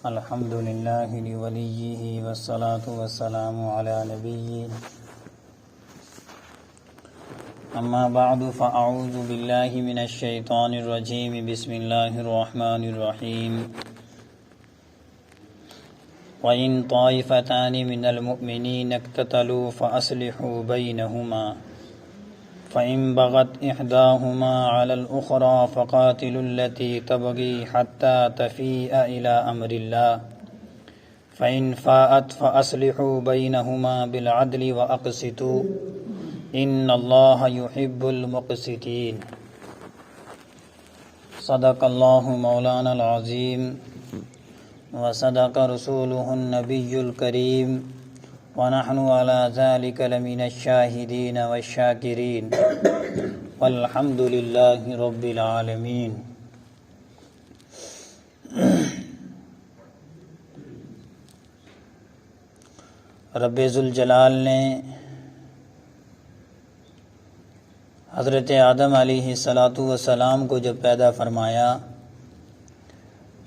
الحمد لله لوليه والصلاة والسلام على نبيه أما بعد فأعوذ بالله من الشيطان الرجيم بسم الله الرحمن الرحيم وإن طائفتان من المؤمنين اقتتلوا فأصلحوا بينهما فإن بغت إحداهما على الأخرى فقاتلوا التي تبغي حتى تفيء إلى أمر الله فإن فاءت فأصلحوا بينهما بالعدل وأقسطوا إن الله يحب المقسطين صدق الله مولانا العظيم وصدق رسوله النبي الكريم ونحن على ذلك لمن الشاهدين والشاكرين والحمد لله رب العالمين۔ رب ذوالجلال نے حضرت آدم علیہ السلام کو جب پیدا فرمایا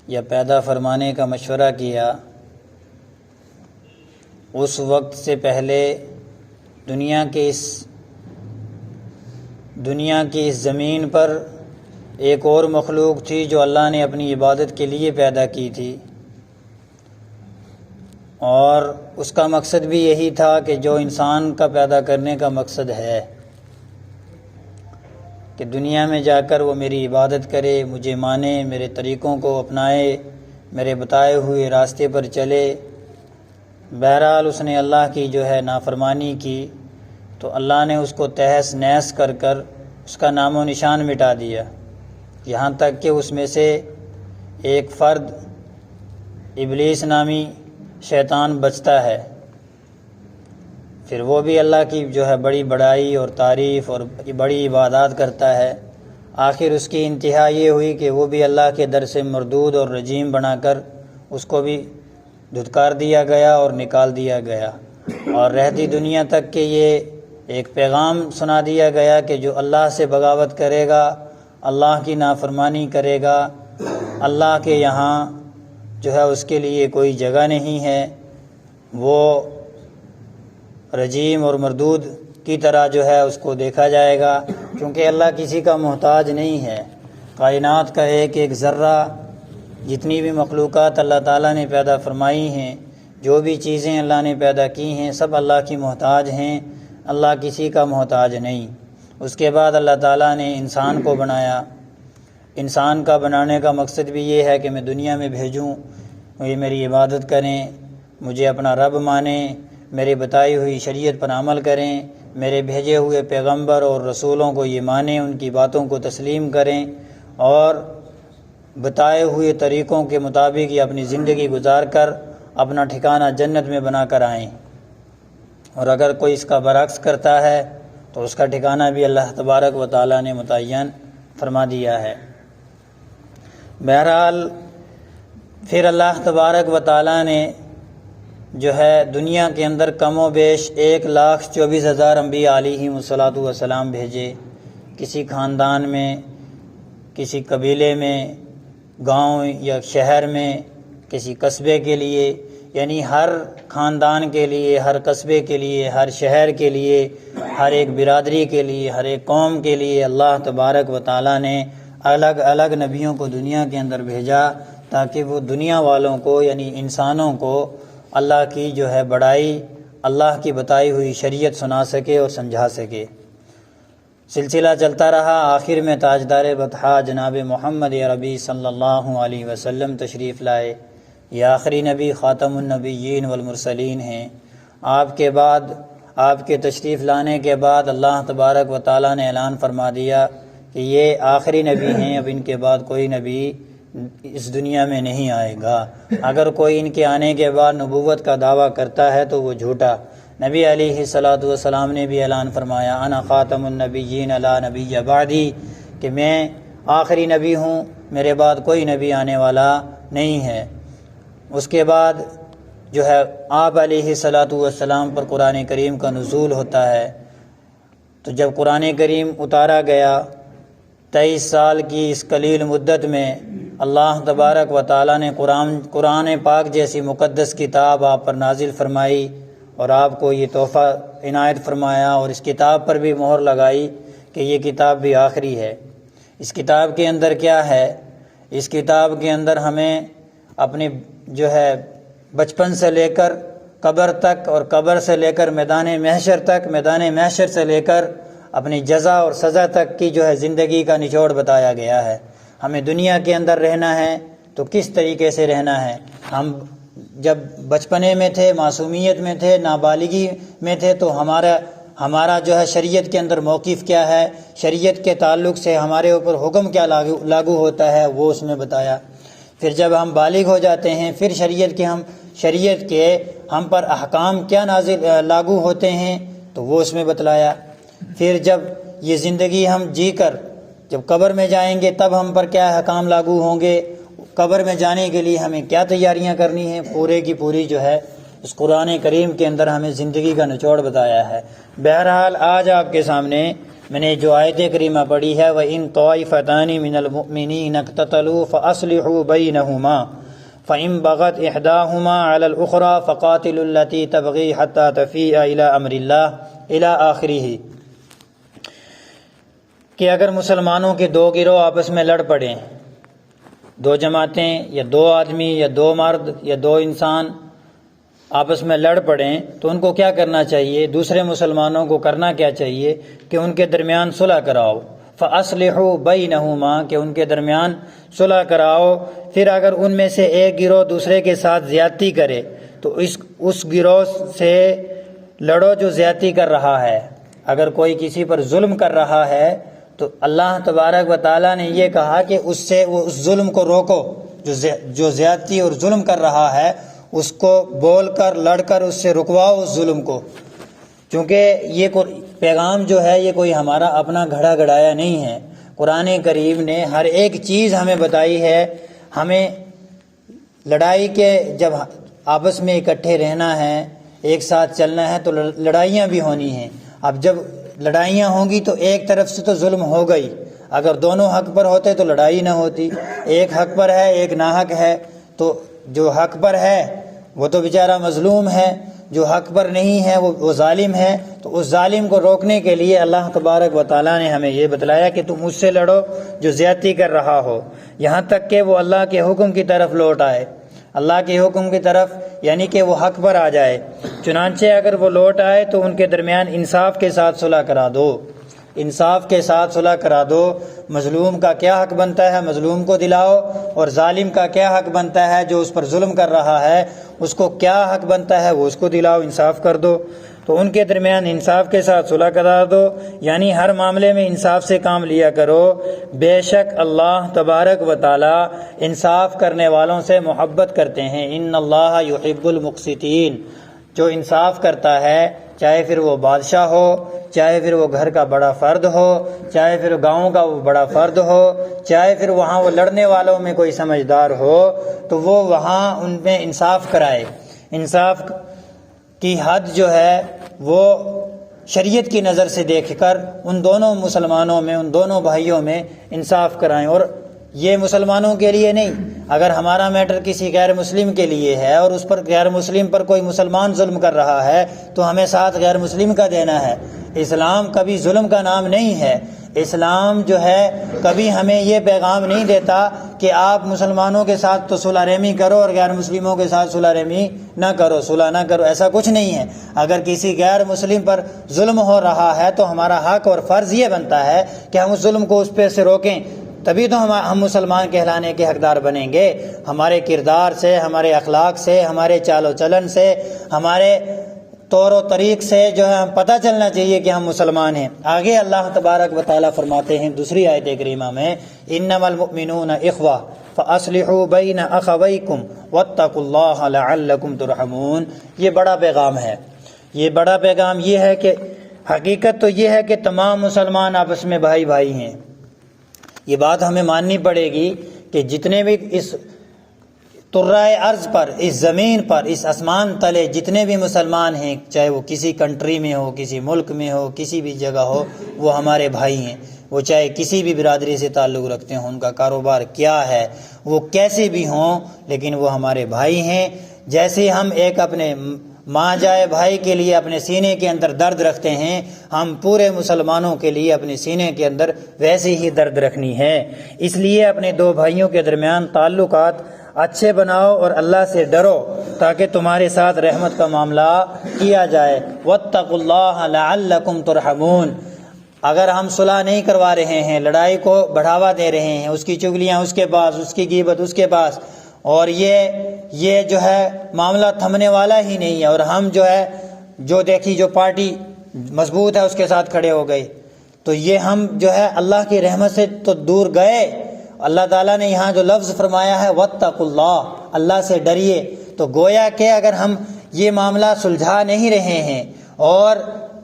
یا پیدا فرمانے کا مشورہ کیا، اس وقت سے پہلے دنیا کی اس زمین پر ایک اور مخلوق تھی جو اللہ نے اپنی عبادت کے لیے پیدا کی تھی، اور اس کا مقصد بھی یہی تھا کہ جو انسان کا پیدا کرنے کا مقصد ہے کہ دنیا میں جا کر وہ میری عبادت کرے، مجھے مانے، میرے طریقوں کو اپنائے، میرے بتائے ہوئے راستے پر چلے۔ بہرحال اس نے اللہ کی جو ہے نافرمانی کی تو اللہ نے اس کو تہس نہس کر کر اس کا نام و نشان مٹا دیا، یہاں تک کہ اس میں سے ایک فرد ابلیس نامی شیطان بچتا ہے، پھر وہ بھی اللہ کی جو ہے بڑی بڑائی اور تعریف اور بڑی عبادات کرتا ہے۔ آخر اس کی انتہا یہ ہوئی کہ وہ بھی اللہ کے در سے مردود اور رجیم بنا کر اس کو بھی دھتکار دیا گیا اور نکال دیا گیا، اور رہتی دنیا تک کہ یہ ایک پیغام سنا دیا گیا کہ جو اللہ سے بغاوت کرے گا، اللہ کی نافرمانی کرے گا، اللہ کے یہاں جو ہے اس کے لیے کوئی جگہ نہیں ہے، وہ رجیم اور مردود کی طرح جو ہے اس کو دیکھا جائے گا، کیونکہ اللہ کسی کا محتاج نہیں ہے۔ کائنات کا ایک ایک ذرہ، جتنی بھی مخلوقات اللہ تعالیٰ نے پیدا فرمائی ہیں، جو بھی چیزیں اللہ نے پیدا کی ہیں، سب اللہ کی محتاج ہیں، اللہ کسی کا محتاج نہیں۔ اس کے بعد اللہ تعالیٰ نے انسان کو بنایا۔ انسان کا بنانے کا مقصد بھی یہ ہے کہ میں دنیا میں بھیجوں، یہ میری عبادت کریں، مجھے اپنا رب مانیں، میرے بتائی ہوئی شریعت پر عمل کریں، میرے بھیجے ہوئے پیغمبر اور رسولوں کو یہ مانیں، ان کی باتوں کو تسلیم کریں، اور بتائے ہوئے طریقوں کے مطابق یہ اپنی زندگی گزار کر اپنا ٹھکانہ جنت میں بنا کر آئیں، اور اگر کوئی اس کا برعکس کرتا ہے تو اس کا ٹھکانہ بھی اللہ تبارک و تعالیٰ نے متعین فرما دیا ہے۔ بہرحال پھر اللہ تبارک و تعالیٰ نے جو ہے دنیا کے اندر کم و بیش 1,24,000 انبیاء علیہم السلام بھیجے، کسی خاندان میں، کسی قبیلے میں، گاؤں یا شہر میں، کسی قصبے کے لیے، یعنی ہر خاندان کے لیے، ہر قصبے کے لیے، ہر شہر کے لیے، ہر ایک برادری کے لیے، ہر ایک قوم کے لیے اللہ تبارک و تعالیٰ نے الگ الگ نبیوں کو دنیا کے اندر بھیجا، تاکہ وہ دنیا والوں کو یعنی انسانوں کو اللہ کی جو ہے بڑائی، اللہ کی بتائی ہوئی شریعت سنا سکے اور سمجھا سکے۔ سلسلہ چلتا رہا، آخر میں تاجدار بطحا جناب محمد عربی صلی اللہ علیہ وسلم تشریف لائے۔ یہ آخری نبی خاتم النبیین والمرسلین ہیں۔ آپ کے بعد، آپ کے تشریف لانے کے بعد اللہ تبارک و تعالیٰ نے اعلان فرما دیا کہ یہ آخری نبی ہیں، اب ان کے بعد کوئی نبی اس دنیا میں نہیں آئے گا۔ اگر کوئی ان کے آنے کے بعد نبوت کا دعویٰ کرتا ہے تو وہ جھوٹا۔ نبی علیہ السلام نے بھی اعلان فرمایا، انا خاتم النبیین لا نبی بعدی، کہ میں آخری نبی ہوں، میرے بعد کوئی نبی آنے والا نہیں ہے۔ اس کے بعد جو ہے آپ علیہ السلام پر قرآن کریم کا نزول ہوتا ہے، تو جب قرآن کریم اتارا گیا 23 سال کی اس قلیل مدت میں اللہ تبارک و تعالیٰ نے قرآن پاک جیسی مقدس کتاب آپ پر نازل فرمائی اور آپ کو یہ تحفہ عنایت فرمایا، اور اس کتاب پر بھی مہر لگائی کہ یہ کتاب بھی آخری ہے۔ اس کتاب کے اندر کیا ہے؟ اس کتاب کے اندر ہمیں اپنی جو ہے بچپن سے لے کر قبر تک، اور قبر سے لے کر میدان محشر تک، میدان محشر سے لے کر اپنی جزا اور سزا تک کی جو ہے زندگی کا نچوڑ بتایا گیا ہے۔ ہمیں دنیا کے اندر رہنا ہے تو کس طریقے سے رہنا ہے۔ ہم جب بچپنے میں تھے، معصومیت میں تھے، نابالغی میں تھے، تو ہمارا جو ہے شریعت کے اندر موقف کیا ہے، شریعت کے تعلق سے ہمارے اوپر حکم کیا لاگو ہوتا ہے، وہ اس میں بتایا۔ پھر جب ہم بالغ ہو جاتے ہیں، پھر شریعت کے ہم پر احکام کیا لاگو ہوتے ہیں، تو وہ اس میں بتلایا۔ پھر جب یہ زندگی ہم جی کر جب قبر میں جائیں گے، تب ہم پر کیا احکام لاگو ہوں گے، قبر میں جانے کے لیے ہمیں کیا تیاریاں کرنی ہیں، پورے کی پوری جو ہے اس قرآن کریم کے اندر ہمیں زندگی کا نچوڑ بتایا ہے۔ بہرحال آج آپ کے سامنے میں نے جو آیت کریمہ پڑھی ہے، وَإِن طَائِفَتَانِ مِنَ الْمُؤْمِنِينَ اقْتَتَلُوا فَأَصْلِحُوا بَيْنَهُمَا فَإِن بَغَتْ إِحْدَاهُمَا عَلَى الْأُخْرَى فَقَاتِلُوا الَّتِي تَبْغِي حَتَّى تَفِيءَ إِلَى أَمْرِ اللَّهِ إِلَى آخِرِهِ، کہ اگر مسلمانوں کے دو گروہ آپس میں لڑ پڑیں، دو جماعتیں یا دو آدمی یا دو مرد یا دو انسان آپس میں لڑ پڑیں، تو ان کو کیا کرنا چاہیے؟ دوسرے مسلمانوں کو کرنا کیا چاہیے کہ ان کے درمیان صلح کراؤ۔ فَأَصْلِحُوا بَيْنَهُمَا، کہ ان کے درمیان صلح کراؤ۔ پھر اگر ان میں سے ایک گروہ دوسرے کے ساتھ زیادتی کرے تو اس گروہ سے لڑو جو زیادتی کر رہا ہے۔ اگر کوئی کسی پر ظلم کر رہا ہے تو اللہ تبارک و تعالیٰ نے یہ کہا کہ اس ظلم کو روکو، جو زیادتی اور ظلم کر رہا ہے اس کو بول کر لڑ کر اس سے رکواؤ اس ظلم کو، چونکہ یہ پیغام جو ہے یہ کوئی ہمارا اپنا گھڑا گڑایا نہیں ہے۔ قرآن کریم نے ہر ایک چیز ہمیں بتائی ہے۔ ہمیں لڑائی کے جب آپس میں اکٹھے رہنا ہے، ایک ساتھ چلنا ہے، تو لڑائیاں بھی ہونی ہیں۔ اب جب لڑائیاں ہوں گی تو ایک طرف سے تو ظلم ہو گئی، اگر دونوں حق پر ہوتے تو لڑائی نہ ہوتی۔ ایک حق پر ہے، ایک ناحق ہے، تو جو حق پر ہے وہ تو بیچارہ مظلوم ہے، جو حق پر نہیں ہے وہ ظالم ہے۔ تو اس ظالم کو روکنے کے لیے اللہ تبارک و تعالیٰ نے ہمیں یہ بتلایا کہ تم اس سے لڑو جو زیادتی کر رہا ہو، یہاں تک کہ وہ اللہ کے حکم کی طرف لوٹ آئے، اللہ کے حکم کی طرف، یعنی کہ وہ حق پر آ جائے۔ چنانچہ اگر وہ لوٹ آئے تو ان کے درمیان انصاف کے ساتھ صلح کرا دو، انصاف کے ساتھ صلح کرا دو۔ مظلوم کا کیا حق بنتا ہے مظلوم کو دلاؤ، اور ظالم کا کیا حق بنتا ہے جو اس پر ظلم کر رہا ہے اس کو کیا حق بنتا ہے وہ اس کو دلاؤ، انصاف کر دو۔ تو ان کے درمیان انصاف کے ساتھ صلح کرا دو، یعنی ہر معاملے میں انصاف سے کام لیا کرو۔ بے شک اللہ تبارک و تعالی انصاف کرنے والوں سے محبت کرتے ہیں۔ ان اللہ یحب المقسطین، جو انصاف کرتا ہے، چاہے پھر وہ بادشاہ ہو، چاہے پھر وہ گھر کا بڑا فرد ہو، چاہے پھر گاؤں کا وہ بڑا فرد ہو، چاہے پھر وہاں وہ لڑنے والوں میں کوئی سمجھدار ہو، تو وہ وہاں ان میں انصاف کرائے۔ انصاف کی حد جو ہے وہ شریعت کی نظر سے دیکھ کر ان دونوں مسلمانوں میں، ان دونوں بھائیوں میں انصاف کرائیں۔ اور یہ مسلمانوں کے لیے نہیں، اگر ہمارا میٹر کسی غیر مسلم کے لیے ہے اور اس پر غیر مسلم پر کوئی مسلمان ظلم کر رہا ہے تو ہمیں ساتھ غیر مسلم کا دینا ہے۔ اسلام کبھی ظلم کا نام نہیں ہے۔ اسلام جو ہے کبھی ہمیں یہ پیغام نہیں دیتا کہ آپ مسلمانوں کے ساتھ تو صلح رحمی کرو اور غیر مسلموں کے ساتھ صلح رحمی نہ کرو، صلح نہ کرو، ایسا کچھ نہیں ہے۔ اگر کسی غیر مسلم پر ظلم ہو رہا ہے تو ہمارا حق اور فرض یہ بنتا ہے کہ ہم اس ظلم کو اس پہ سے روکیں، تبھی تو ہم مسلمان کہلانے کے حقدار بنیں گے۔ ہمارے کردار سے، ہمارے اخلاق سے، ہمارے چال و چلن سے، ہمارے طور و طریق سے جو ہے ہم پتہ چلنا چاہیے کہ ہم مسلمان ہیں۔ آگے اللہ تبارک و تعالیٰ فرماتے ہیں دوسری آیت کریمہ میں، انما المؤمنون اخوہ فاصلحوا بین اخویکم واتقوا اللہ لعلکم ترحمون۔ یہ بڑا پیغام ہے۔ یہ بڑا پیغام یہ ہے کہ حقیقت تو یہ ہے کہ تمام مسلمان آپس میں بھائی بھائی ہیں۔ یہ بات ہمیں ماننی پڑے گی کہ جتنے بھی اس ترائے ارض پر، اس زمین پر، اس آسمان تلے جتنے بھی مسلمان ہیں، چاہے وہ کسی کنٹری میں ہو، کسی ملک میں ہو، کسی بھی جگہ ہو، وہ ہمارے بھائی ہیں۔ وہ چاہے کسی بھی برادری سے تعلق رکھتے ہوں، ان کا کاروبار کیا ہے، وہ کیسے بھی ہوں، لیکن وہ ہمارے بھائی ہیں۔ جیسے ہم ایک اپنے ماں جائے بھائی کے لیے اپنے سینے کے اندر درد رکھتے ہیں، ہم پورے مسلمانوں کے لیے اپنے سینے کے اندر ویسے ہی درد رکھنی ہے۔ اس لیے اپنے دو بھائیوں کے درمیان تعلقات اچھے بناؤ اور اللہ سے ڈرو تاکہ تمہارے ساتھ رحمت کا معاملہ کیا جائے۔ واتقوا اللہ لعلکم ترحمون۔ اگر ہم صلح نہیں کروا رہے ہیں، لڑائی کو بڑھاوا دے رہے ہیں، اس کی چگلیاں اس کے پاس، اس کی غیبت اس کے پاس، اور یہ جو ہے معاملہ تھمنے والا ہی نہیں ہے، اور ہم جو دیکھی جو پارٹی مضبوط ہے اس کے ساتھ کھڑے ہو گئے، تو یہ ہم اللہ کی رحمت سے تو دور گئے۔ اللہ تعالیٰ نے یہاں جو لفظ فرمایا ہے واتقوا اللہ، اللہ سے ڈریے، تو گویا کہ اگر ہم یہ معاملہ سلجھا نہیں رہے ہیں اور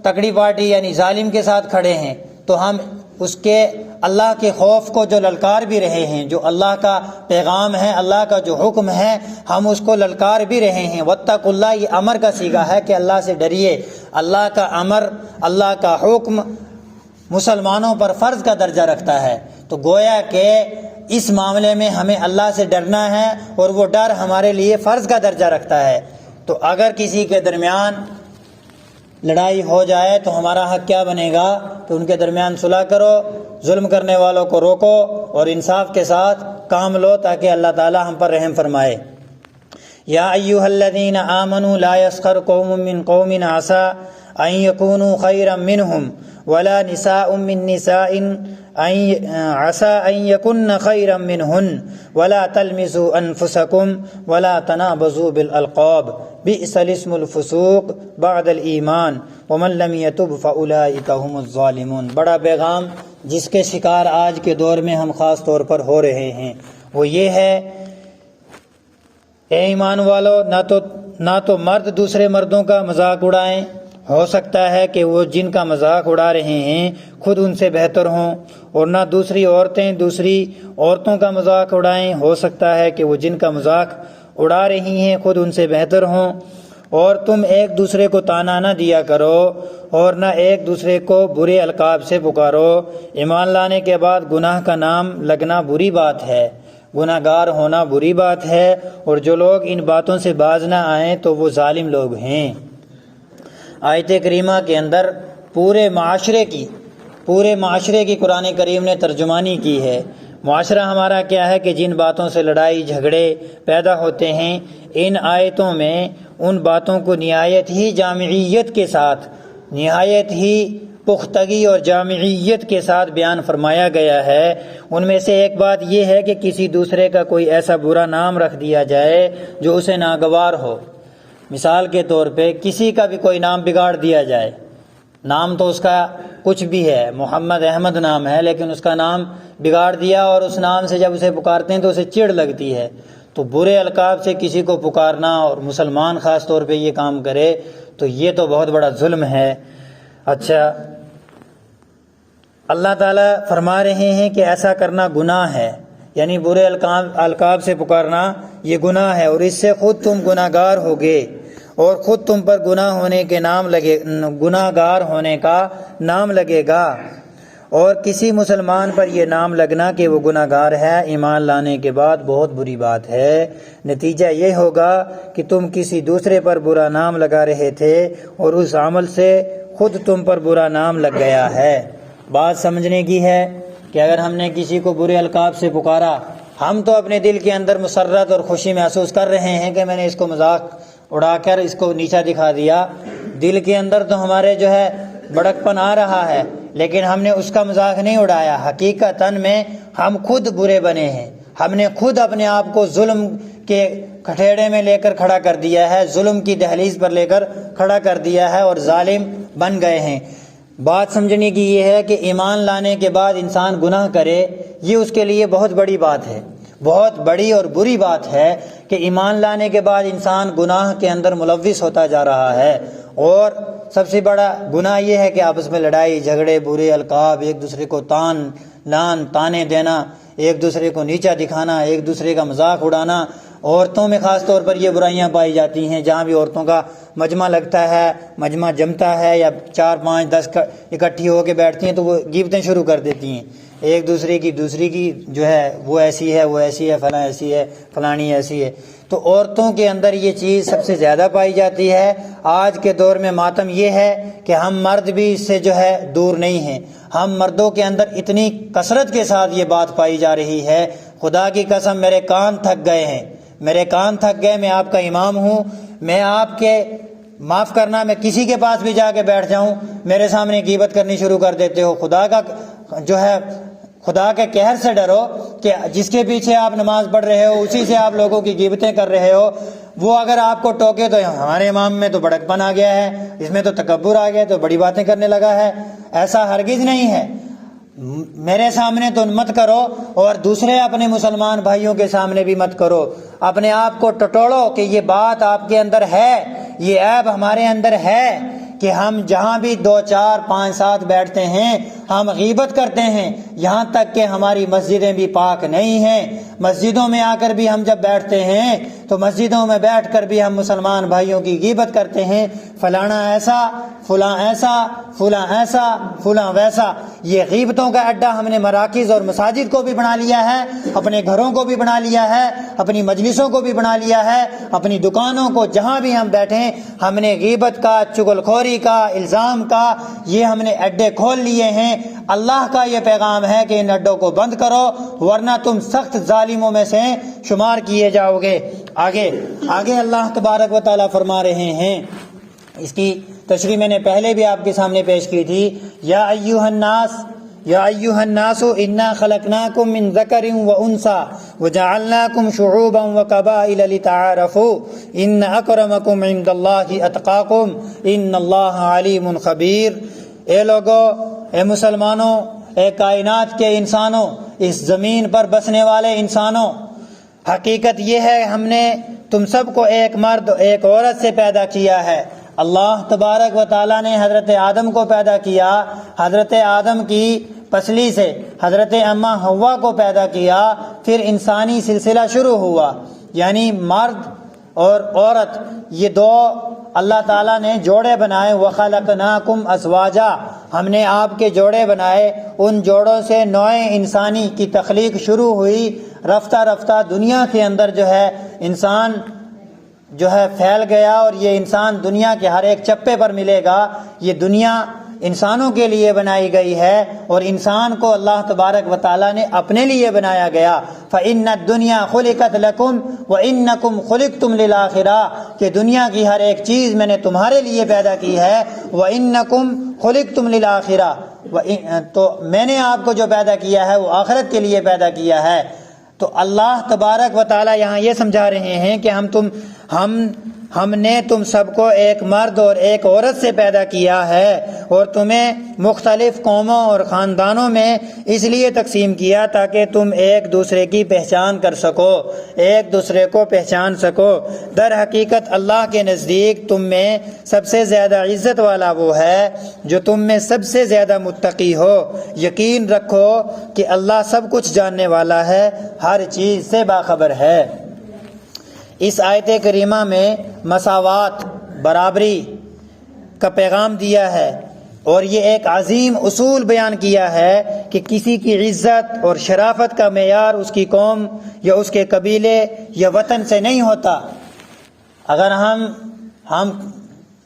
تکڑی پارٹی یعنی ظالم کے ساتھ کھڑے ہیں، تو ہم اس کے اللہ کے خوف کو جو للکار بھی رہے ہیں، جو اللہ کا پیغام ہے، اللہ کا جو حکم ہے، ہم اس کو للکار بھی رہے ہیں۔ واتقوا اللہ یہ امر کا صیغہ ہے کہ اللہ سے ڈریے۔ اللہ کا امر، اللہ کا حکم مسلمانوں پر فرض کا درجہ رکھتا ہے، تو گویا کہ اس معاملے میں ہمیں اللہ سے ڈرنا ہے، اور وہ ڈر ہمارے لیے فرض کا درجہ رکھتا ہے۔ تو اگر کسی کے درمیان لڑائی ہو جائے تو ہمارا حق کیا بنے گا کہ ان کے درمیان صلح کرو، ظلم کرنے والوں کو روکو اور انصاف کے ساتھ کام لو تاکہ اللہ تعالی ہم پر رحم فرمائے۔ یا ایھا الذین آمنوا لا یسخر قوم من قوم عسى ان یکونوا خیرا منهم ولا نساء من نساء عسى ان يكن خيرا منهن ولا تلمزوا انفسكم ولا تنابزوا بالالقاب بئس الاسم الفسوق بعد الايمان ومن لم يتب فاولئك هم الظالمون۔ بڑا پیغام جس کے شکار آج کے دور میں ہم خاص طور پر ہو رہے ہیں وہ یہ ہے، اے ایمان والو، نہ تو مرد دوسرے مردوں کا مذاق اڑائیں، ہو سکتا ہے کہ وہ جن کا مذاق اڑا رہے ہیں خود ان سے بہتر ہوں، اور نہ دوسری عورتیں دوسری عورتوں کا مذاق اڑائیں، ہو سکتا ہے کہ وہ جن کا مذاق اڑا رہی ہیں خود ان سے بہتر ہوں۔ اور تم ایک دوسرے کو طعنہ نہ دیا کرو اور نہ ایک دوسرے کو برے القاب سے پکارو۔ ایمان لانے کے بعد گناہ کا نام لگنا بری بات ہے، گناہ گار ہونا بری بات ہے، اور جو لوگ ان باتوں سے باز نہ آئیں تو وہ ظالم لوگ ہیں۔ آیت کریمہ کے اندر پورے معاشرے کی قرآن کریم نے ترجمانی کی ہے۔ معاشرہ ہمارا کیا ہے کہ جن باتوں سے لڑائی جھگڑے پیدا ہوتے ہیں، ان آیتوں میں ان باتوں کو نہایت ہی جامعیت کے ساتھ، نہایت ہی پختگی اور جامعیت کے ساتھ بیان فرمایا گیا ہے۔ ان میں سے ایک بات یہ ہے کہ کسی دوسرے کا کوئی ایسا برا نام رکھ دیا جائے جو اسے ناگوار ہو۔ مثال کے طور پہ کسی کا بھی کوئی نام بگاڑ دیا جائے، نام تو اس کا کچھ بھی ہے، محمد احمد نام ہے، لیکن اس کا نام بگاڑ دیا، اور اس نام سے جب اسے پکارتے ہیں تو اسے چڑ لگتی ہے، تو برے القاب سے کسی کو پکارنا اور مسلمان خاص طور پہ یہ کام کرے تو یہ تو بہت بڑا ظلم ہے۔ اچھا، اللہ تعالیٰ فرما رہے ہیں کہ ایسا کرنا گناہ ہے، یعنی برے القاب سے پکارنا یہ گناہ ہے، اور اس سے خود تم گناہ گار ہوگے، اور خود تم پر گناہ گار ہونے کا نام لگے گا۔ اور کسی مسلمان پر یہ نام لگنا کہ وہ گناہ گار ہے ایمان لانے کے بعد بہت بری بات ہے۔ نتیجہ یہ ہوگا کہ تم کسی دوسرے پر برا نام لگا رہے تھے اور اس عمل سے خود تم پر برا نام لگ گیا ہے۔ بات سمجھنے کی ہے کہ اگر ہم نے کسی کو برے القاب سے پکارا، ہم تو اپنے دل کے اندر مسرت اور خوشی محسوس کر رہے ہیں کہ میں نے اس کو مذاق اڑا کر اس کو نیچا دکھا دیا، دل کے اندر تو ہمارے بڑک پن آ رہا ہے، لیکن ہم نے اس کا مذاق نہیں اڑایا۔ حقیقتاً میں ہم خود برے بنے ہیں، ہم نے خود اپنے آپ کو ظلم کے کٹھیڑے میں لے کر کھڑا کر دیا ہے، ظلم کی دہلیز پر لے کر کھڑا کر دیا ہے اور ظالم بن گئے ہیں۔ بات سمجھنے کی یہ ہے کہ ایمان لانے کے بعد انسان گناہ کرے، یہ اس کے لیے بہت بڑی بات ہے، بہت بڑی اور بری بات ہے کہ ایمان لانے کے بعد انسان گناہ کے اندر ملوث ہوتا جا رہا ہے۔ اور سب سے بڑا گناہ یہ ہے کہ آپس میں لڑائی جھگڑے، برے القاب، ایک دوسرے کو تانے دینا، ایک دوسرے کو نیچا دکھانا، ایک دوسرے کا مذاق اڑانا، عورتوں میں خاص طور پر یہ برائیاں پائی جاتی ہیں، جہاں بھی عورتوں کا مجمع لگتا ہے، مجمع جمتا ہے یا 4 5 10 اکٹھی ہو کے بیٹھتی ہیں تو وہ غیبتیں شروع کر دیتی ہیں، ایک دوسری کی جو ہے وہ ایسی ہے، وہ ایسی ہے، فلاں ایسی ہے، فلانی ایسی ہے۔ تو عورتوں کے اندر یہ چیز سب سے زیادہ پائی جاتی ہے۔ آج کے دور میں ماتم یہ ہے کہ ہم مرد بھی اس سے جو ہے دور نہیں ہیں، ہم مردوں کے اندر اتنی کثرت کے ساتھ یہ بات پائی جا رہی ہے، خدا کی قسم میرے کان تھک گئے ہیں، میرے کان تھک گئے، میں آپ کا امام ہوں، میں آپ کے معاف کرنا میں کسی کے پاس بھی جا کے بیٹھ جاؤں میرے سامنے غیبت کرنی شروع کر دیتے ہو۔ خدا کا جو ہے خدا کے قہر سے ڈرو کہ جس کے پیچھے آپ نماز پڑھ رہے ہو اسی سے آپ لوگوں کی غیبتیں کر رہے ہو، وہ اگر آپ کو ٹوکے تو ہمارے امام میں تو بڑکپن آ گیا ہے، اس میں تو تکبر آ گیا، تو بڑی باتیں کرنے لگا ہے۔ ایسا ہرگز نہیں ہے، میرے سامنے تو مت کرو اور دوسرے اپنے مسلمان بھائیوں کے سامنے بھی مت کرو۔ اپنے آپ کو ٹٹولو کہ یہ بات آپ کے اندر ہے، یہ عیب ہمارے اندر ہے کہ ہم جہاں بھی 2 4 5 7 بیٹھتے ہیں ہم غیبت کرتے ہیں، یہاں تک کہ ہماری مسجدیں بھی پاک نہیں ہیں۔ مسجدوں میں آ کر بھی ہم جب بیٹھتے ہیں تو مسجدوں میں بیٹھ کر بھی ہم مسلمان بھائیوں کی غیبت کرتے ہیں، فلانا ایسا، فلاں ایسا، فلاں ایسا، فلاں ویسا۔ یہ غیبتوں کا اڈا ہم نے مراکز اور مساجد کو بھی بنا لیا ہے، اپنے گھروں کو بھی بنا لیا ہے، اپنی مجلسوں کو بھی بنا لیا ہے، اپنی دکانوں کو، جہاں بھی ہم بیٹھیں ہم نے غیبت کا، چغلخوری کا، الزام کا یہ ہم نے اڈے کھول لیے ہیں۔ اللہ کا یہ پیغام ہے کہ ان اڈوں کو بند کرو ورنہ تم سخت ظالموں میں سے شمار کیے جاؤ گے۔ آگے اللہ تبارک و تعالیٰ فرما رہے ہیں، اس کی تشریح میں نے پہلے بھی آپ کے سامنے پیش کی تھی، یا ایھا الناس انا خلقناکم من ذکر و انثی وجعلناکم شعوبا وقبائل لتعارفوا ان اکرمکم عند اللہ اتقاکم ان اللہ علیم خبیر۔ اے لوگو، اے مسلمانوں، اے کائنات کے انسانوں، اس زمین پر بسنے والے انسانوں، حقیقت یہ ہے ہم نے تم سب کو ایک مرد ایک عورت سے پیدا کیا ہے۔ اللہ تبارک و تعالیٰ نے حضرت آدم کو پیدا کیا، حضرت آدم کی پسلی سے حضرت اماں حوا کو پیدا کیا، پھر انسانی سلسلہ شروع ہوا، یعنی مرد اور عورت یہ 2 اللہ تعالیٰ نے جوڑے بنائے۔ وَخَلَقْنَاكُمْ أَزْوَاجًا، ہم نے آپ کے جوڑے بنائے، ان جوڑوں سے نوع انسانی کی تخلیق شروع ہوئی۔ رفتہ رفتہ دنیا کے اندر جو ہے انسان جو ہے پھیل گیا، اور یہ انسان دنیا کے ہر ایک چپے پر ملے گا۔ یہ دنیا انسانوں کے لیے بنائی گئی ہے اور انسان کو اللہ تبارک و تعالیٰ نے اپنے لیے بنایا گیا۔ فَإِنَّ الدُّنْيَا خُلِقَتْ لَكُمْ وَإِنَّكُمْ خُلِقْتُمْ لِلْآخِرَةِ، کہ دنیا کی ہر ایک چیز میں نے تمہارے لیے پیدا کی ہے۔ وَإِنَّكُمْ خُلِقْتُمْ لِلْآخِرَةِ، تو میں نے آپ کو جو پیدا کیا ہے وہ آخرت کے لیے پیدا کیا ہے۔ تو اللہ تبارک و تعالیٰ یہاں یہ سمجھا رہے ہیں کہ ہم نے تم سب کو ایک مرد اور ایک عورت سے پیدا کیا ہے اور تمہیں مختلف قوموں اور خاندانوں میں اس لیے تقسیم کیا تاکہ تم ایک دوسرے کی پہچان کر سکو، ایک دوسرے کو پہچان سکو۔ در حقیقت اللہ کے نزدیک تم میں سب سے زیادہ عزت والا وہ ہے جو تم میں سب سے زیادہ متقی ہو۔ یقین رکھو کہ اللہ سب کچھ جاننے والا ہے، ہر چیز سے باخبر ہے۔ اس آیت کریمہ میں مساوات، برابری کا پیغام دیا ہے اور یہ ایک عظیم اصول بیان کیا ہے کہ کسی کی عزت اور شرافت کا معیار اس کی قوم یا اس کے قبیلے یا وطن سے نہیں ہوتا۔ اگر ہم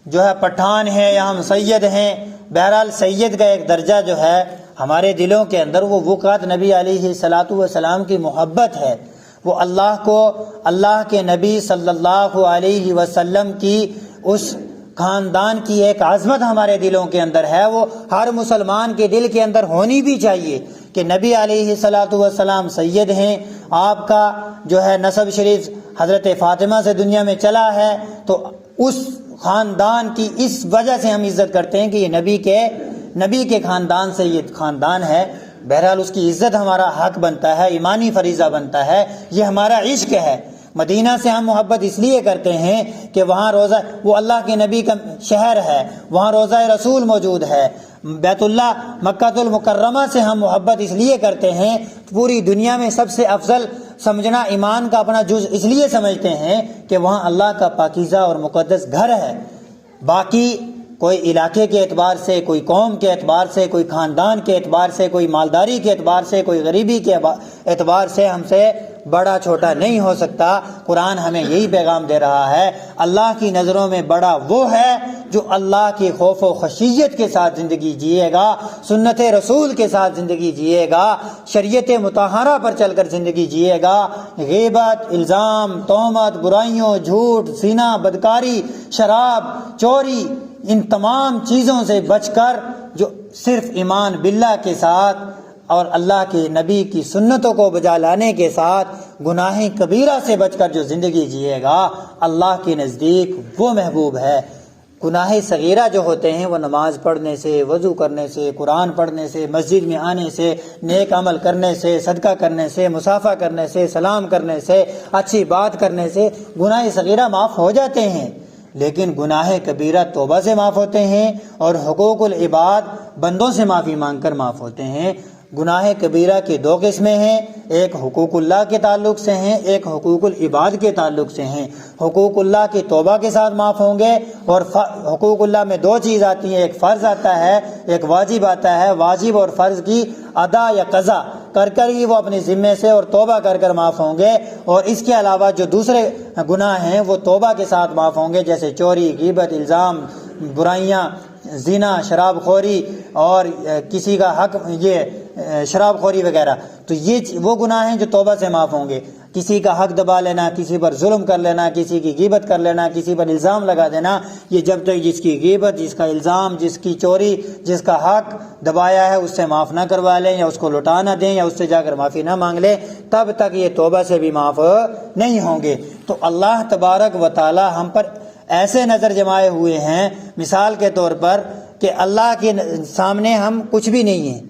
جو ہے پٹھان ہیں یا ہم سید ہیں، بہرحال سید کا ایک درجہ جو ہے ہمارے دلوں کے اندر وہ وقعت نبی علیہ الصلاۃ والسلام کی محبت ہے، وہ اللہ کو، اللہ کے نبی صلی اللہ علیہ وسلم کی اس خاندان کی ایک عظمت ہمارے دلوں کے اندر ہے، وہ ہر مسلمان کے دل کے اندر ہونی بھی چاہیے کہ نبی علیہ الصلاۃ والسلام سید ہیں، آپ کا جو ہے نسب شریف حضرت فاطمہ سے دنیا میں چلا ہے، تو اس خاندان کی اس وجہ سے ہم عزت کرتے ہیں کہ یہ نبی کے خاندان سے یہ خاندان ہے۔ بہرحال اس کی عزت ہمارا حق بنتا ہے، ایمانی فریضہ بنتا ہے، یہ ہمارا عشق ہے۔ مدینہ سے ہم محبت اس لیے کرتے ہیں کہ وہاں وہ اللہ کے نبی کا شہر ہے، وہاں روضہ رسول موجود ہے، بیت اللہ مکہ المکرمہ سے ہم محبت اس لیے کرتے ہیں، پوری دنیا میں سب سے افضل سمجھنا ایمان کا اپنا جز اس لیے سمجھتے ہیں کہ وہاں اللہ کا پاکیزہ اور مقدس گھر ہے۔ باقی کوئی علاقے کے اعتبار سے، کوئی قوم کے اعتبار سے، کوئی خاندان کے اعتبار سے، کوئی مالداری کے اعتبار سے، کوئی غریبی کے اعتبار سے ہم سے بڑا چھوٹا نہیں ہو سکتا۔ قرآن ہمیں یہی پیغام دے رہا ہے، اللہ کی نظروں میں بڑا وہ ہے جو اللہ کی خوف و خشیت کے ساتھ زندگی جیے گا، سنت رسول کے ساتھ زندگی جیے گا، شریعت مطہرہ پر چل کر زندگی جیے گا۔ غیبت، الزام، تہمت، برائیوں، جھوٹ، زنا، بدکاری، شراب، چوری، ان تمام چیزوں سے بچ کر جو صرف ایمان باللہ کے ساتھ اور اللہ کے نبی کی سنتوں کو بجا لانے کے ساتھ گناہ کبیرہ سے بچ کر جو زندگی جیے گا، اللہ کے نزدیک وہ محبوب ہے۔ گناہ صغیرہ جو ہوتے ہیں وہ نماز پڑھنے سے، وضو کرنے سے، قرآن پڑھنے سے، مسجد میں آنے سے، نیک عمل کرنے سے، صدقہ کرنے سے، مصافحہ کرنے سے، سلام کرنے سے، اچھی بات کرنے سے گناہ صغیرہ معاف ہو جاتے ہیں۔ لیکن گناہ کبیرہ توبہ سے معاف ہوتے ہیں، اور حقوق العباد بندوں سے معافی مانگ کر معاف ہوتے ہیں۔ گناہ کبیرہ کی دو قسمیں ہیں، ایک حقوق اللہ کے تعلق سے ہیں، ایک حقوق العباد کے تعلق سے ہیں۔ حقوق اللہ کی توبہ کے ساتھ معاف ہوں گے، اور حقوق اللہ میں دو چیز آتی ہیں، ایک فرض آتا ہے، ایک واجب آتا ہے۔ واجب اور فرض کی ادا یا قضا کر کر ہی وہ اپنے ذمے سے اور توبہ کر کر معاف ہوں گے، اور اس کے علاوہ جو دوسرے گناہ ہیں وہ توبہ کے ساتھ معاف ہوں گے، جیسے چوری، غیبت، الزام، برائیاں، زنا، شراب خوری، اور کسی کا حق یہ شراب خوری وغیرہ۔ تو یہ وہ گناہ ہیں جو توبہ سے معاف ہوں گے۔ کسی کا حق دبا لینا، کسی پر ظلم کر لینا، کسی کی غیبت کر لینا، کسی پر الزام لگا دینا، یہ جب تک جس کی غیبت، جس کا الزام، جس کی چوری، جس کا حق دبایا ہے اس سے معاف نہ کروا لیں، یا اس کو لوٹا نہ دیں، یا اس سے جا کر معافی نہ مانگ لیں، تب تک یہ توبہ سے بھی معاف نہیں ہوں گے۔ تو اللہ تبارک و تعالی ہم پر ایسے نظر جمائے ہوئے ہیں، مثال کے طور پر کہ اللہ کے سامنے ہم کچھ بھی نہیں ہیں۔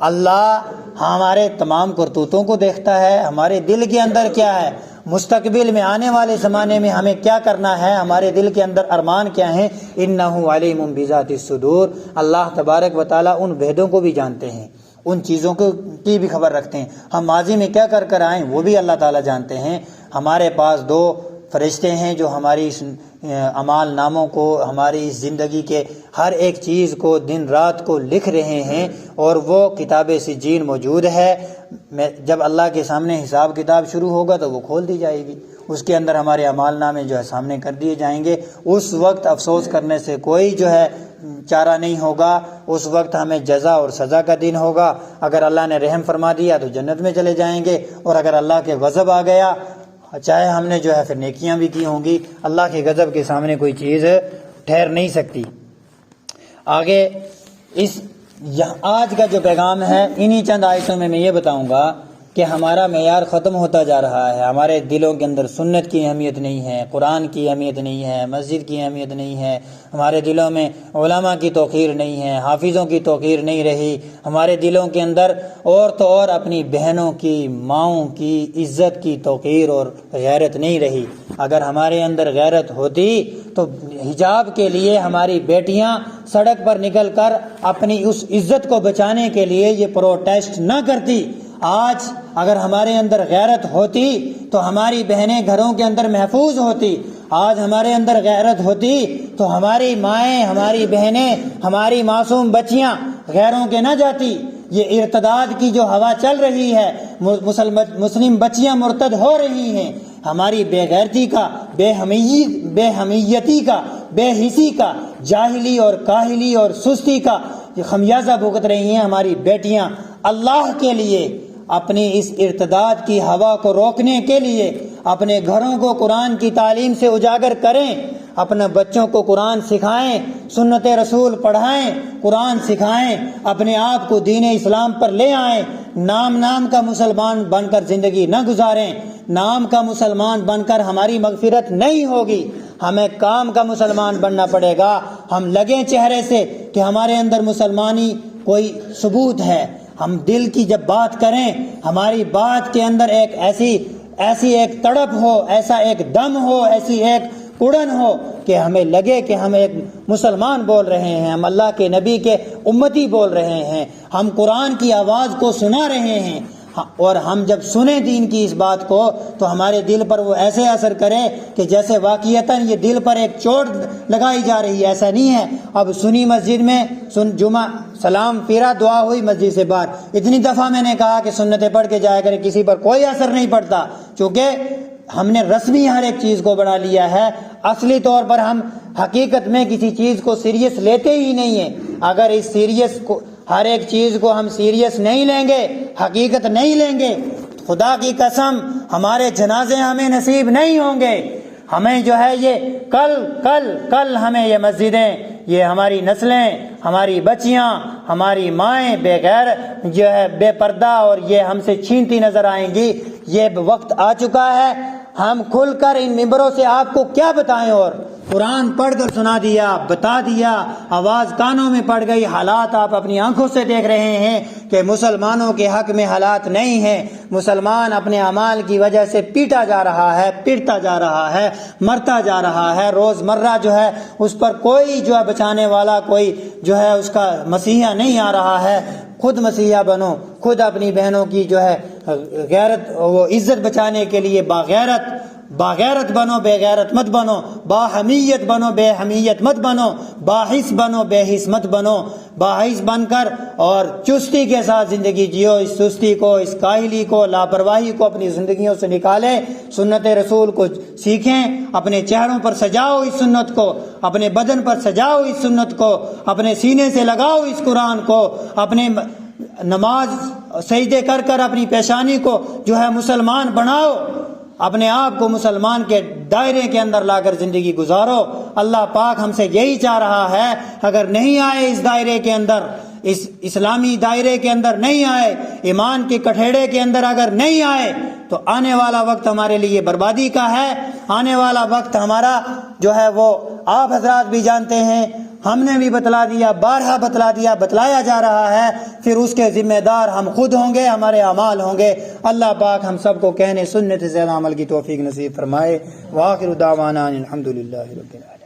اللہ ہمارے تمام کرتوتوں کو دیکھتا ہے، ہمارے دل کے اندر کیا ہے، مستقبل میں آنے والے زمانے میں ہمیں کیا کرنا ہے، ہمارے دل کے اندر ارمان کیا ہیں۔ انہ علیم بذات الصدور، اللہ تبارک و تعالیٰ ان بھیدوں کو بھی جانتے ہیں، ان چیزوں کی بھی خبر رکھتے ہیں۔ ہم ماضی میں کیا کر کر آئیں وہ بھی اللہ تعالیٰ جانتے ہیں۔ ہمارے پاس دو فرشتے ہیں جو ہماری اعمال ناموں کو، ہماری زندگی کے ہر ایک چیز کو دن رات کو لکھ رہے ہیں، اور وہ کتاب سجین موجود ہے۔ جب اللہ کے سامنے حساب کتاب شروع ہوگا تو وہ کھول دی جائے گی، اس کے اندر ہمارے اعمال نامے جو ہے سامنے کر دیے جائیں گے۔ اس وقت افسوس کرنے سے کوئی جو ہے چارہ نہیں ہوگا، اس وقت ہمیں جزا اور سزا کا دن ہوگا۔ اگر اللہ نے رحم فرما دیا تو جنت میں چلے جائیں گے، اور اگر اللہ کے غضب آ گیا، چاہے ہم نے جو ہے پھر نیکیاں بھی کی ہوں گی، اللہ کے غضب کے سامنے کوئی چیز ٹھہر نہیں سکتی۔ آگے آج کا جو پیغام ہے انہی چند آیتوں میں یہ بتاؤں گا کہ ہمارا معیار ختم ہوتا جا رہا ہے۔ ہمارے دلوں کے اندر سنت کی اہمیت نہیں ہے، قرآن کی اہمیت نہیں ہے، مسجد کی اہمیت نہیں ہے، ہمارے دلوں میں علماء کی توقیر نہیں ہے، حافظوں کی توقیر نہیں رہی، ہمارے دلوں کے اندر اور تو اور اپنی بہنوں کی، ماؤں کی عزت کی توقیر اور غیرت نہیں رہی۔ اگر ہمارے اندر غیرت ہوتی تو حجاب کے لیے ہماری بیٹیاں سڑک پر نکل کر اپنی اس عزت کو بچانے کے لیے یہ پروٹیسٹ نہ کرتی۔ آج اگر ہمارے اندر غیرت ہوتی تو ہماری بہنیں گھروں کے اندر محفوظ ہوتی۔ آج ہمارے اندر غیرت ہوتی تو ہماری مائیں، ہماری بہنیں، ہماری معصوم بچیاں غیروں کے نہ جاتی۔ یہ ارتداد کی جو ہوا چل رہی ہے، مسلم بچیاں مرتد ہو رہی ہیں، ہماری بے غیرتی کا، بے حمیتی کا، بے حسی کا، جاہلی اور کاہلی اور سستی کا خمیازہ بھگت رہی ہیں ہماری بیٹیاں۔ اللہ کے لیے اپنی اس ارتداد کی ہوا کو روکنے کے لیے اپنے گھروں کو قرآن کی تعلیم سے اجاگر کریں، اپنے بچوں کو قرآن سکھائیں، سنت رسول پڑھائیں، قرآن سکھائیں، اپنے آپ کو دین اسلام پر لے آئیں۔ نام کا مسلمان بن کر زندگی نہ گزاریں، نام کا مسلمان بن کر ہماری مغفرت نہیں ہوگی، ہمیں کام کا مسلمان بننا پڑے گا۔ ہم لگیں چہرے سے کہ ہمارے اندر مسلمانی کوئی ثبوت ہے، ہم دل کی جب بات کریں، ہماری بات کے اندر ایک ایسی ایک تڑپ ہو، ایسا ایک دم ہو، ایسی ایک اڑن ہو کہ ہمیں لگے کہ ہم ایک مسلمان بول رہے ہیں، ہم اللہ کے نبی کے امتی بول رہے ہیں، ہم قرآن کی آواز کو سنا رہے ہیں، اور ہم جب سنیں دین کی اس بات کو تو ہمارے دل پر وہ ایسے اثر کرے کہ جیسے واقعتاً یہ دل پر ایک چوٹ لگائی جا رہی ہے۔ ایسا نہیں ہے اب سنی مسجد میں جمعہ سلام پھیرا، دعا ہوئی مسجد سے باہر، اتنی دفعہ میں نے کہا کہ سنتیں پڑھ کے جایا کرے، کسی پر کوئی اثر نہیں پڑتا، چونکہ ہم نے رسمی ہر ایک چیز کو بڑھا لیا ہے۔ اصلی طور پر ہم حقیقت میں کسی چیز کو سیریس لیتے ہی نہیں ہیں۔ اگر اس سیریس کو، ہر ایک چیز کو ہم سیریس نہیں لیں گے، حقیقت نہیں لیں گے، خدا کی قسم ہمارے جنازے ہمیں نصیب نہیں ہوں گے۔ ہمیں جو ہے یہ کل ہمیں یہ مسجدیں، یہ ہماری نسلیں، ہماری بچیاں، ہماری مائیں بغیر جو ہے بے پردہ اور یہ ہم سے چھینتی نظر آئیں گی۔ یہ وقت آ چکا ہے، ہم کھل کر ان ممبروں سے آپ کو کیا بتائیں، اور قرآن پڑھ کر سنا دیا، بتا دیا، آواز کانوں میں پڑ گئی، حالات آپ اپنی آنکھوں سے دیکھ رہے ہیں کہ مسلمانوں کے حق میں حالات نہیں ہیں۔ مسلمان اپنے اعمال کی وجہ سے پیٹا جا رہا ہے، پٹتا جا رہا ہے، مرتا جا رہا ہے، روز مرہ جو ہے اس پر کوئی جو ہے بچانے والا، کوئی جو ہے اس کا مسیحا نہیں آ رہا ہے۔ خود مسیحا بنو، خود اپنی بہنوں کی جو ہے غیرت وہ عزت بچانے کے لیے باغیرت بنو، بے غیرت مت بنو، باحمیت بنو، بے حمیت مت بنو، باحث بنو، بے حس مت بنو۔ باحث بن کر اور چستی کے ساتھ زندگی جیو، اس سستی کو، اس کاہلی کو، لاپرواہی کو اپنی زندگیوں سے نکالیں، سنت رسول کو سیکھیں، اپنے چہروں پر سجاؤ اس سنت کو، اپنے بدن پر سجاؤ اس سنت کو، اپنے سینے سے لگاؤ اس قرآن کو، اپنے نماز سجدے کر کر اپنی پیشانی کو جو ہے مسلمان بناؤ، اپنے آپ کو مسلمان کے دائرے کے اندر لا کر زندگی گزارو۔ اللہ پاک ہم سے یہی چاہ رہا ہے، اگر نہیں آئے اس دائرے کے اندر، اس اسلامی دائرے کے اندر نہیں آئے، ایمان کے کٹھیڑے کے اندر اگر نہیں آئے، تو آنے والا وقت ہمارے لیے بربادی کا ہے۔ آنے والا وقت ہمارا جو ہے وہ آپ حضرات بھی جانتے ہیں، ہم نے بھی بتلا دیا، بارہا بتلا دیا، بتلایا جا رہا ہے، پھر اس کے ذمہ دار ہم خود ہوں گے، ہمارے اعمال ہوں گے۔ اللہ پاک ہم سب کو کہنے سنت سے زیادہ عمل کی توفیق نصیب فرمائے۔ وآخر دعوانا الحمدللہ رب العالمین۔